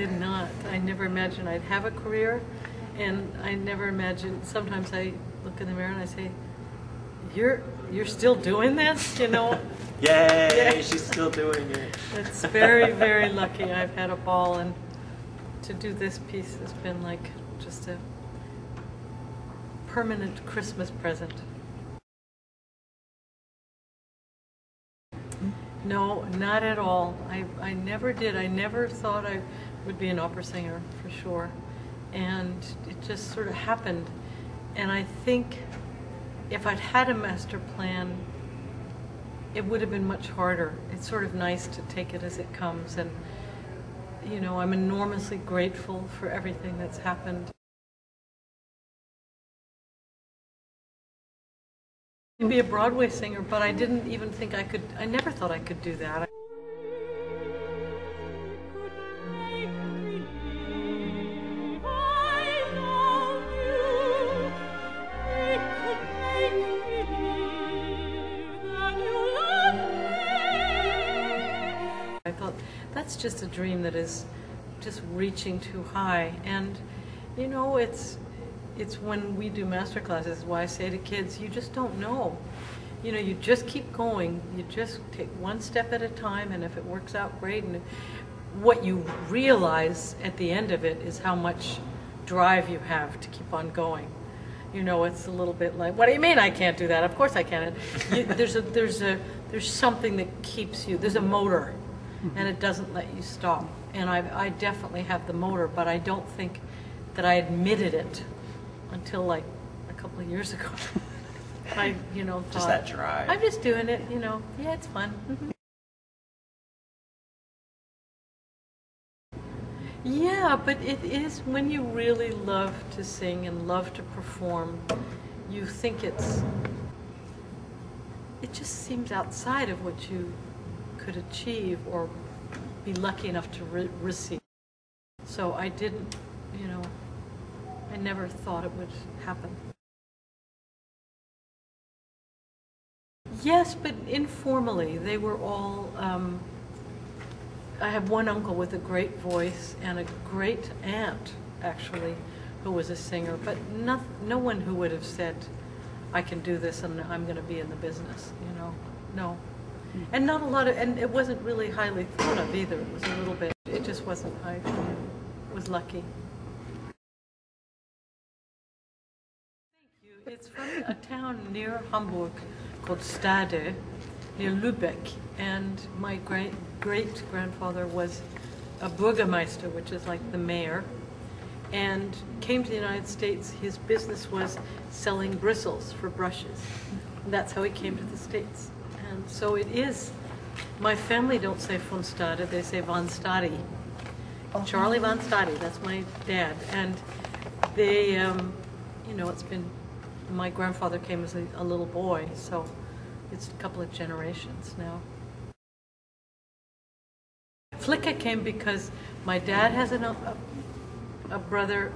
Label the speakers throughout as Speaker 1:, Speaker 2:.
Speaker 1: did not. I never imagined I'd have a career, and I never imagined, sometimes I look in the mirror and I say, you're still doing this, you know?
Speaker 2: Yay,
Speaker 1: Yeah.
Speaker 2: she's still doing it.
Speaker 1: It's very, very lucky. I've had a ball, and to do this piece has been like just a permanent Christmas present. No, not at all. I never did. I never thought I would be an opera singer, for sure. And it just sort of happened. And I think if I'd had a master plan, it would have been much harder. It's sort of nice to take it as it comes. And, you know, I'm enormously grateful for everything that's happened. Be a Broadway singer, but I didn't even think I could, I never thought I could do that. I thought, that's just a dream that is just reaching too high. And, you know, it's when we do master classes, why I say to kids, you just don't know. You know, you just keep going. You just take one step at a time, and if it works out, great. And what you realize at the end of it is how much drive you have to keep on going. You know, it's a little bit like, what do you mean I can't do that? Of course I can. There's something that keeps you, there's a motor, and it doesn't let you stop. And I definitely have the motor, but I don't think that I admitted it until like a couple of years ago. I, you know, thought,
Speaker 2: just that drive.
Speaker 1: I'm just doing it, you know. Yeah, it's fun. Yeah, but it is when you really love to sing and love to perform, you think it just seems outside of what you could achieve or be lucky enough to receive. So I didn't, you know, I never thought it would happen. Yes, but informally. They were all, I have one uncle with a great voice and a great aunt, actually, who was a singer, but no one who would have said, I can do this and I'm going to be in the business, you know, no. And not a lot of, and it wasn't really highly thought of either. It was a little bit, it just wasn't, I was lucky. It's from a town near Hamburg called Stade, near Lübeck, and my great-grandfather was a Bürgermeister, which is like the mayor, and came to the United States. His business was selling bristles for brushes. And that's how he came to the States. And so it is, my family don't say Von Stade, they say Von Stade. Oh. Charlie Von Stade, that's my dad. And they, you know, it's been, my grandfather came as a little boy, so it's a couple of generations now. FLICKA came because my dad has a brother,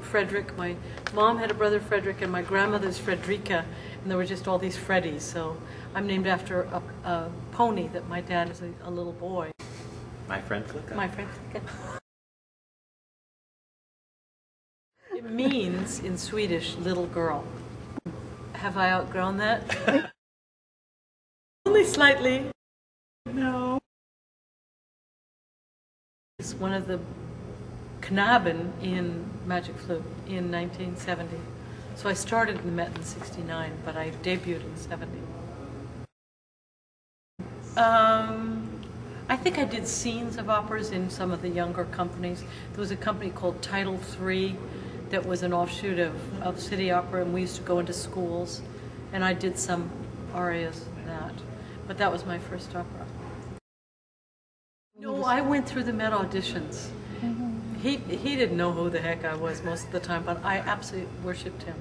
Speaker 1: Frederick. My mom had a brother Frederick, and my grandmother's Frederica, and there were just all these Freddies. So I'm named after a pony that my dad is a little boy.
Speaker 2: My friend FLICKA. My friend FLICKA. It
Speaker 1: means, in Swedish, little girl. Have I outgrown that? Only slightly. No. It's one of the Knaben in Magic Flute in 1970. So I started in the Met in 69, but I debuted in 70. I think I did scenes of operas in some of the younger companies. There was a company called Title III that was an offshoot of City Opera, and we used to go into schools, and I did some arias in that. But that was my first opera. No, I went through the Met auditions. He didn't know who the heck I was most of the time, but I absolutely worshipped him.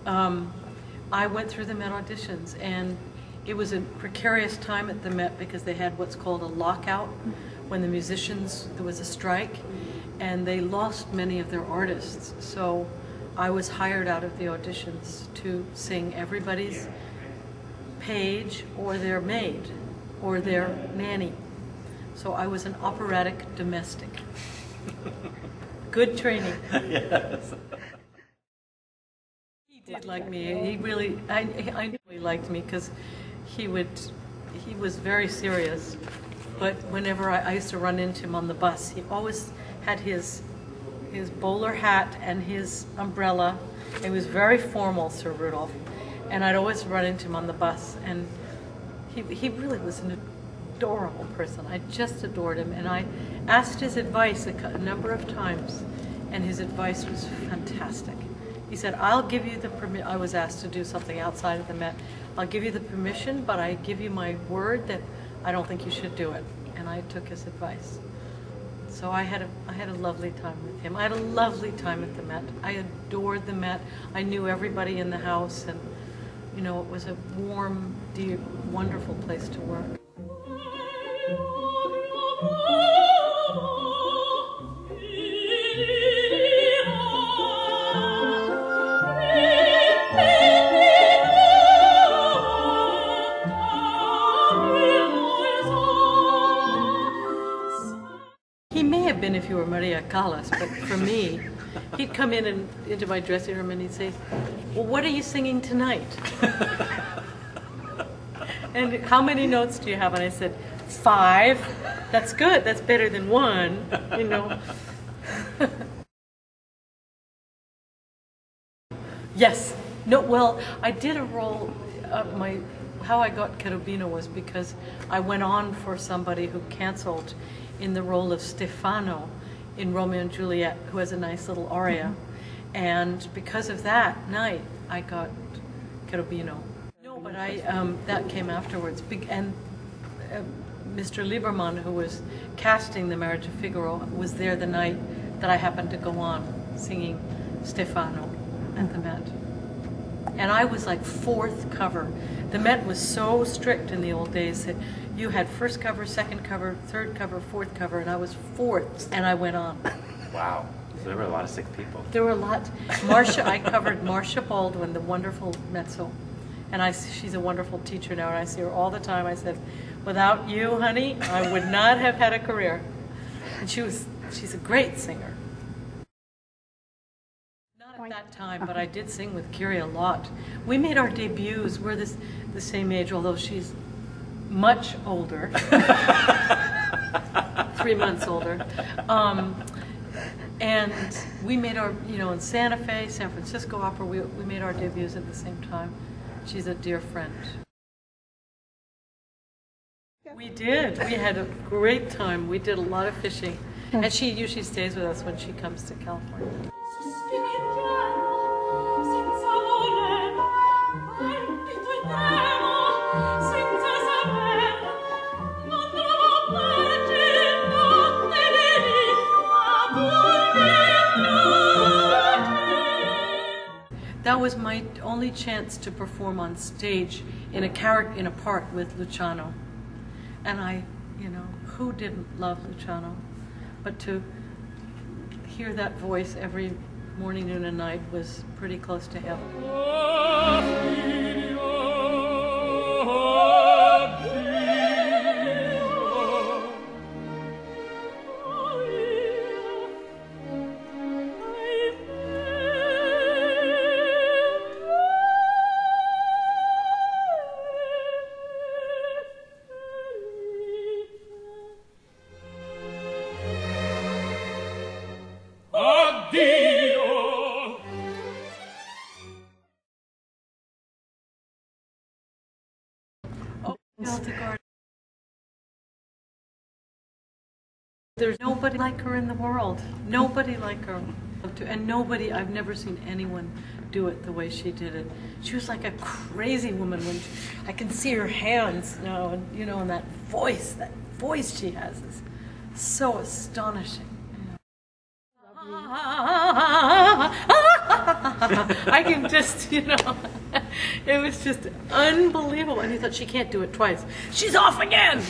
Speaker 1: I went through the Met auditions, and it was a precarious time at the Met because they had what's called a lockout when the musicians, there was a strike, and they lost many of their artists. So I was hired out of the auditions to sing everybody's page or their maid or their nanny. So I was an operatic domestic. Good training.
Speaker 2: Yes.
Speaker 1: He did like me. He really, I knew he liked me because he was very serious. But whenever I used to run into him on the bus, he always had his bowler hat and his umbrella. He was very formal, Sir Rudolf. And I'd always run into him on the bus. And he really was an adorable person. I just adored him. And I asked his advice a number of times. And his advice was fantastic. He said, I'll give you the permission. I was asked to do something outside of the Met. I'll give you the permission, but I give you my word that I don't think you should do it. And I took his advice. So I had a lovely time with him. I had a lovely time at the Met. I adored the Met. I knew everybody in the house, and you know, it was a warm, dear, wonderful place to work. He may have been if you were Maria Callas, but for me, he'd come in and into my dressing room and he'd say, well, what are you singing tonight? And how many notes do you have? And I said, 5. That's good. That's better than 1, you know. Yes. No, well, I did a role, how I got Cherubino was because I went on for somebody who canceled in the role of Stefano in Romeo and Juliet, who has a nice little aria. And because of that night, I got Cherubino. No, but that came afterwards. And Mr. Lieberman, who was casting The Marriage of Figaro, was there the night that I happened to go on singing Stefano at the Met. And I was like 4th cover. The Met was so strict in the old days that you had 1st cover, 2nd cover, 3rd cover, 4th cover, and I was 4th, and I went on.
Speaker 2: Wow. So there were a lot of sick people.
Speaker 1: There were a lot. I covered Marcia Baldwin, the wonderful mezzo. And she's a wonderful teacher now, and I see her all the time. I said, without you, honey, I would not have had a career. And she's a great singer. Not at that time, but I did sing with Kiri a lot. We made our debuts. We're the same age, although she's much older. 3 months older. And we made our, you know, in Santa Fe, San Francisco Opera, we made our debuts at the same time. She's a dear friend. We did. We had a great time. We did a lot of fishing. And she usually stays with us when she comes to California. That was my only chance to perform on stage in a part with Luciano. And you know, who didn't love Luciano? But to hear that voice every morning, noon, and night was pretty close to heaven. There's nobody like her in the world. Nobody like her. And nobody, I've never seen anyone do it the way she did it. She was like a crazy woman when I can see her hands now, and you know, and that voice she has is so astonishing. I can just, you know, it was just unbelievable. And he thought, she can't do it twice. She's off again.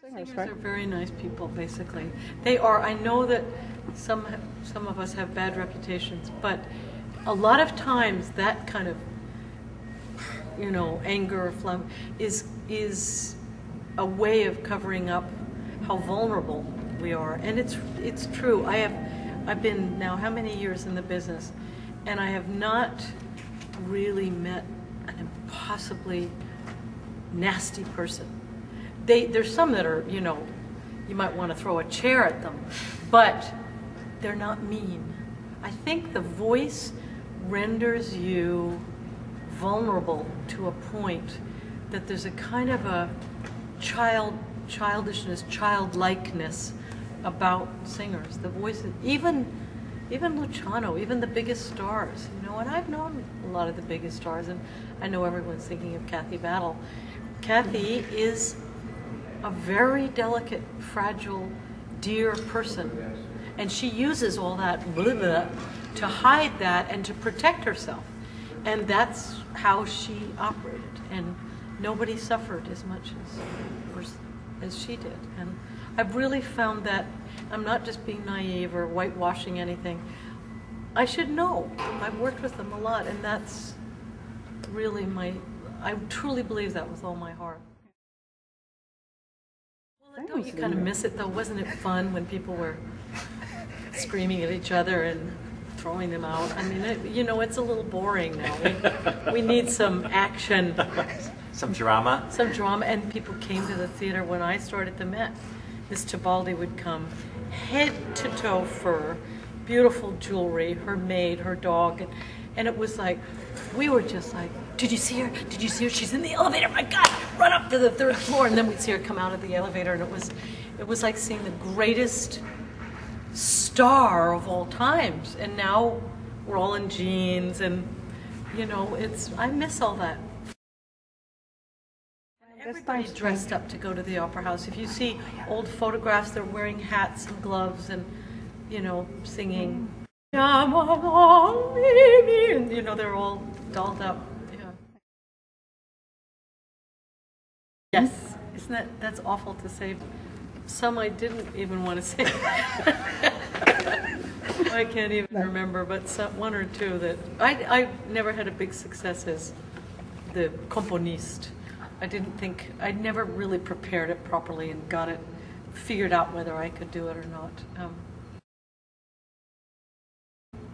Speaker 1: Singers are very nice people, basically. They are. I know that some of us have bad reputations, but a lot of times that kind of you know, anger or phlegm is a way of covering up how vulnerable we are. And it's true. I've been now how many years in the business, and I have not really met an impossibly nasty person. There's some that are, you know, you might want to throw a chair at them, but they're not mean. I think the voice renders you vulnerable to a point that there's a kind of a childishness, childlikeness about singers. The voices, even Luciano, even the biggest stars, you know, and I've known a lot of the biggest stars, and I know everyone's thinking of Kathy Battle. Kathy is a very delicate, fragile, dear person, and she uses all that blah, blah, to hide that and to protect herself, and that's how she operated, and nobody suffered as much as she did. And I've really found that I'm not just being naive or whitewashing anything. I should know. I've worked with them a lot, and that's really I truly believe that with all my heart. Well, don't you kind of miss it though? Wasn't it fun when people were screaming at each other and throwing them out? I mean, you know, it's a little boring now. We need some action.
Speaker 2: Some drama?
Speaker 1: Some drama, and people came to the theater when I started the Met. Miss Tibaldi would come, head to toe fur, beautiful jewelry, her maid, her dog, and it was like, we were just like, did you see her? Did you see her? She's in the elevator, my God, run up to the 3rd floor, and then we'd see her come out of the elevator, and it was like seeing the greatest star of all times, and now we're all in jeans, and you know, I miss all that. Everybody dressed up to go to the opera house. If you see old photographs, they're wearing hats and gloves and, you know, singing. And, you know, they're all dolled up. Yeah. Yes. Isn't that's awful to say. Some I didn't even want to say. I can't even remember, but one or two that I never had a big success as the componiste. I'd never really prepared it properly and got it figured out whether I could do it or not.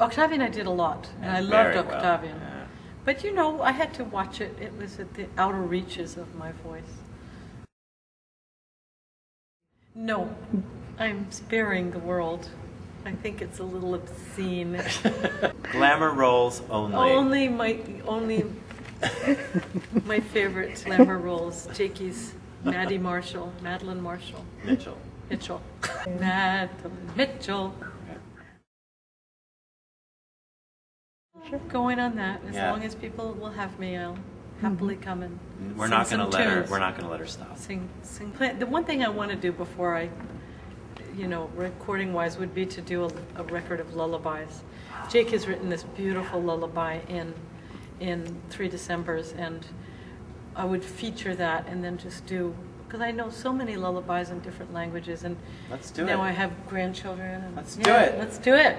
Speaker 1: Octavian I did a lot, and I loved Octavian.
Speaker 2: Well, yeah.
Speaker 1: But you know, I had to watch it. It was at the outer reaches of my voice. No, I'm sparing the world. I think it's a little obscene.
Speaker 2: Glamour roles only.
Speaker 1: Only my favorite glamour roles, Jakey's Madeline Marshall.
Speaker 2: Mitchell.
Speaker 1: Madeline Mitchell. Going on that. As long as people will have me, I'll happily come and
Speaker 2: We're
Speaker 1: sing
Speaker 2: not going to let her.
Speaker 1: tunes.
Speaker 2: We're not going to let her stop.
Speaker 1: Sing. The one thing I want to do before I, you know, recording-wise, would be to do a record of lullabies. Jake has written this beautiful lullaby in 3 Decembers, and I would feature that and then just do, because I know so many lullabies in different languages, and
Speaker 2: Let's do
Speaker 1: now
Speaker 2: it.
Speaker 1: I have grandchildren. And,
Speaker 2: Let's do it.
Speaker 1: Let's do it.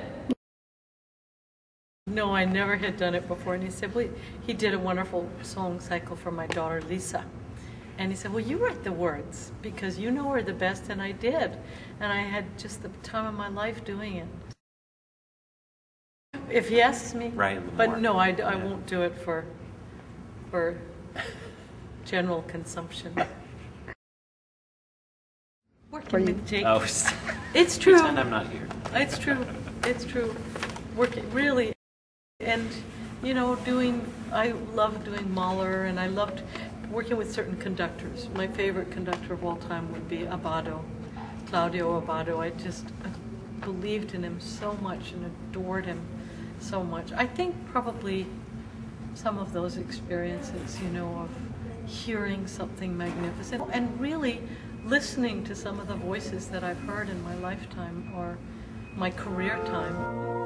Speaker 1: No, I never had done it before, and he said, well, he did a wonderful song cycle for my daughter Lisa, and he said, well, you write the words because you know her the best, and I did, and I had just the time of my life doing it. If he asks me, but
Speaker 2: more.
Speaker 1: no, I won't do it for general consumption. Working with Jake.
Speaker 2: Oh,
Speaker 1: It's true.
Speaker 2: Pretend I'm not here.
Speaker 1: It's true. It's true. Working really, and you know, I loved doing Mahler, and I loved working with certain conductors. My favorite conductor of all time would be Abbado, Claudio Abbado. I believed in him so much and adored him so much. I think probably some of those experiences, you know, of hearing something magnificent and really listening to some of the voices that I've heard in my lifetime or my career time.